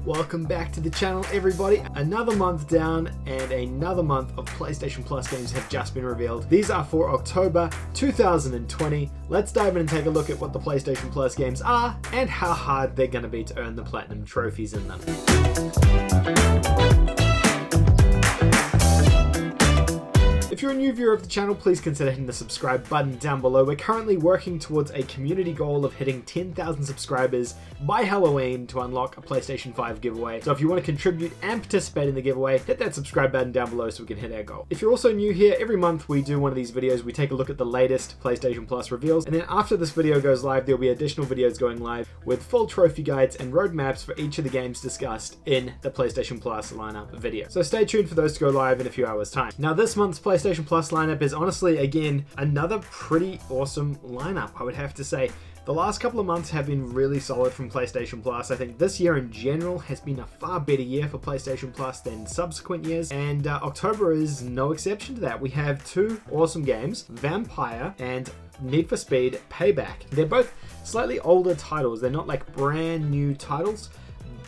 Welcome back to the channel, everybody. Another month down and another month of PlayStation Plus games have just been revealed. These are for October 2020. Let's dive in and take a look at what the PlayStation Plus games are and how hard they're going to be to earn the platinum trophies in them. If you're a new viewer of the channel, please consider hitting the subscribe button down below. We're currently working towards a community goal of hitting 10,000 subscribers by Halloween to unlock a PlayStation 5 giveaway. So if you want to contribute and participate in the giveaway, hit that subscribe button down below so we can hit our goal. If you're also new here, every month we do one of these videos. We take a look at the latest PlayStation Plus reveals, and then after this video goes live, there'll be additional videos going live with full trophy guides and roadmaps for each of the games discussed in the PlayStation Plus lineup video. So stay tuned for those to go live in a few hours' time. Now, this month's PlayStation Plus lineup is honestly, again, another pretty awesome lineup, I would have to say. The last couple of months have been really solid from PlayStation Plus. I think this year in general has been a far better year for PlayStation Plus than subsequent years, and October is no exception to that. We have two awesome games, Vampire and Need for Speed Payback. They're both slightly older titles. They're not like brand new titles,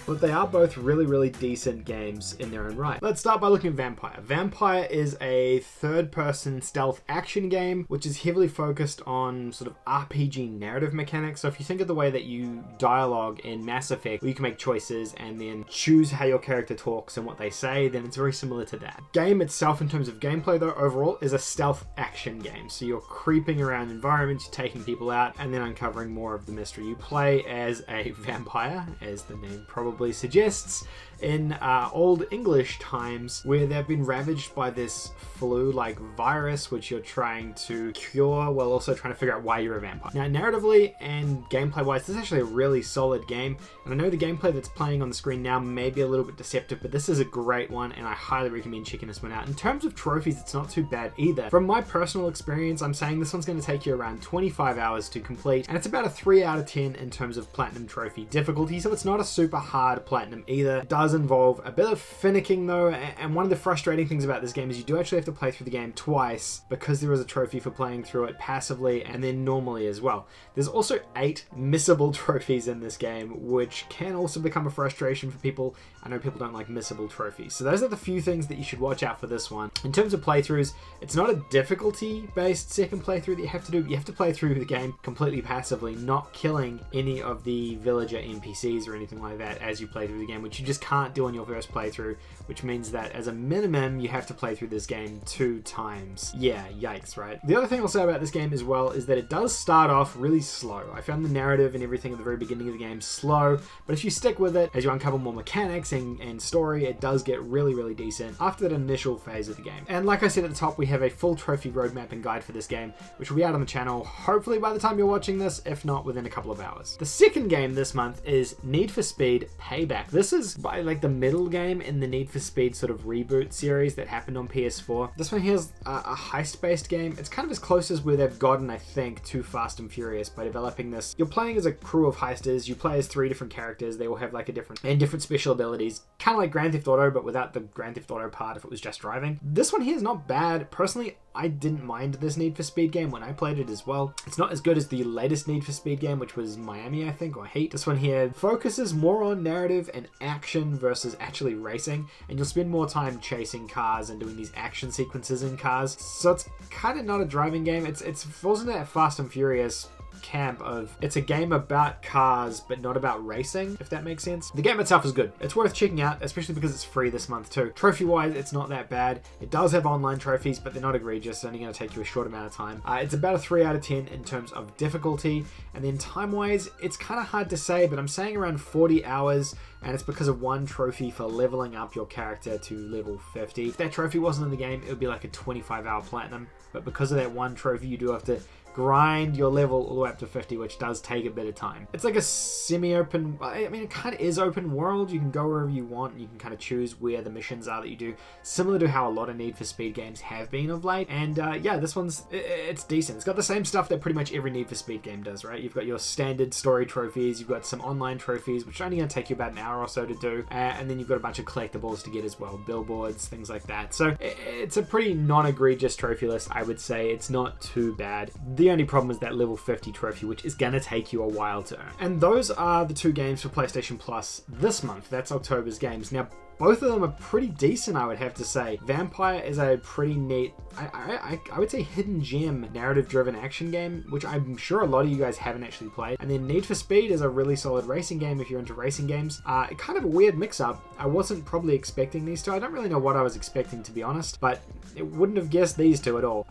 but they are both really decent games in their own right. Let's start by looking at Vampire. Vampire is a third-person stealth action game, which is heavily focused on sort of RPG narrative mechanics. So if you think of the way that you dialogue in Mass Effect, where you can make choices and then choose how your character talks and what they say, then it's very similar to that. Game itself, in terms of gameplay though, overall, is a stealth action game. So you're creeping around environments, you're taking people out, and then uncovering more of the mystery. You play as a vampire, as the name probably suggests, in old English times where they've been ravaged by this flu-like virus which you're trying to cure while also trying to figure out why you're a vampire. Now, narratively and gameplay-wise, this is actually a really solid game, and I know the gameplay that's playing on the screen now may be a little bit deceptive, but this is a great one and I highly recommend checking this one out. In terms of trophies, it's not too bad either. From my personal experience, I'm saying this one's going to take you around 25 hours to complete, and it's about a 3 out of 10 in terms of platinum trophy difficulty, so it's not a super hard platinum either. It does involve a bit of finicking though, and one of the frustrating things about this game is you do actually have to play through the game twice because there is a trophy for playing through it passively and then normally as well. There's also 8 missable trophies in this game, which can also become a frustration for people. I know people don't like missable trophies. So those are the few things that you should watch out for this one. In terms of playthroughs, it's not a difficulty-based second playthrough that you have to do. You have to play through the game completely passively, not killing any of the villager NPCs or anything like that as you play through the game, which you just can't do on your first playthrough, which means that as a minimum, you have to play through this game 2 times. Yeah, yikes, right? The other thing I'll say about this game as well is that it does start off really slow. I found the narrative and everything at the very beginning of the game slow, but if you stick with it, as you uncover more mechanics and story, it does get really decent after that initial phase of the game. And like I said at the top, we have a full trophy roadmap and guide for this game, which will be out on the channel hopefully by the time you're watching this, if not within a couple of hours. The second game this month is Need for Speed Payback. This is by like the middle game in the Need for Speed sort of reboot series that happened on PS4. This one here is a heist-based game. It's kind of as close as where they've gotten, I think, to Fast and Furious by developing this. You're playing as a crew of heisters. You play as 3 different characters. They all have like a different special abilities, kind of like Grand Theft Auto, but without the Grand Theft Auto part if it was just driving. This one here is not bad. Personally, I didn't mind this Need for Speed game when I played it as well. It's not as good as the latest Need for Speed game, which was Miami, I think, or Heat. This one here focuses more on narrative and action versus actually racing, and you'll spend more time chasing cars and doing these action sequences in cars. So it's kind of not a driving game. It falls into that Fast and Furious camp of it's a game about cars but not about racing, if that makes sense. The game itself is good. It's worth checking out, especially because it's free this month too. Trophy wise, it's not that bad. It does have online trophies, but they're not egregious. It's only going to take you a short amount of time. It's about a 3 out of 10 in terms of difficulty, and then time wise, it's kind of hard to say, but I'm saying around 40 hours, and it's because of one trophy for leveling up your character to level 50. If that trophy wasn't in the game, it would be like a 25-hour platinum, but because of that one trophy, you do have to grind your level all the way up to 50, which does take a bit of time. It's like a semi-open, I mean, it kind of is open world. You can go wherever you want, and you can kind of choose where the missions are that you do, similar to how a lot of Need for Speed games have been of late. And yeah, this one's, it's decent. It's got the same stuff that pretty much every Need for Speed game does, right? You've got your standard story trophies, you've got some online trophies, which are only going to take you about an hour or so to do, and then you've got a bunch of collectibles to get as well, billboards, things like that. So it's a pretty non-egregious trophy list, I would say. It's not too bad. The The only problem is that level 50 trophy, which is gonna take you a while to earn. And those are the 2 games for PlayStation Plus this month. That's October's games. Now, both of them are pretty decent, I would have to say. Vampire is a pretty neat, I would say hidden gem narrative-driven action game, which I'm sure a lot of you guys haven't actually played. And then Need for Speed is a really solid racing game if you're into racing games. Kind of a weird mix-up. I wasn't probably expecting these two. I don't really know what I was expecting, to be honest, but it wouldn't have guessed these two at all.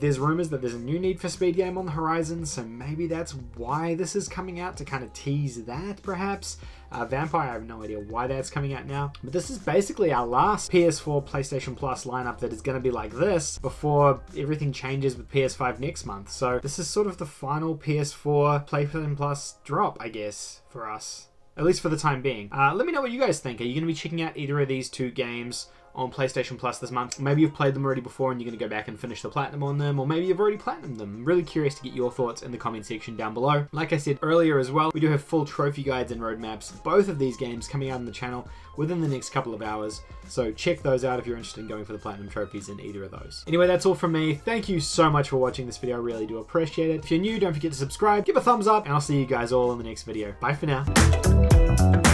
There's rumors that there's a new Need for Speed game on the horizon, so maybe that's why this is coming out, to kind of tease that, perhaps. Vampire, I have no idea why that's coming out now. But this is basically our last PS4 PlayStation Plus lineup that is going to be like this before everything changes with PS5 next month. So this is sort of the final PS4 PlayStation Plus drop, I guess, for us. At least for the time being. Let me know what you guys think. Are you going to be checking out either of these 2 games on PlayStation Plus this month? Maybe you've played them already before and you're going to go back and finish the platinum on them, or maybe you've already platinumed them. I'm really curious to get your thoughts in the comment section down below. Like I said earlier as well, we do have full trophy guides and roadmaps, both of these games coming out on the channel within the next couple of hours, so check those out if you're interested in going for the platinum trophies in either of those. Anyway, that's all from me. Thank you so much for watching this video. I really do appreciate it. If you're new, don't forget to subscribe, give a thumbs up, and I'll see you guys all in the next video. Bye for now.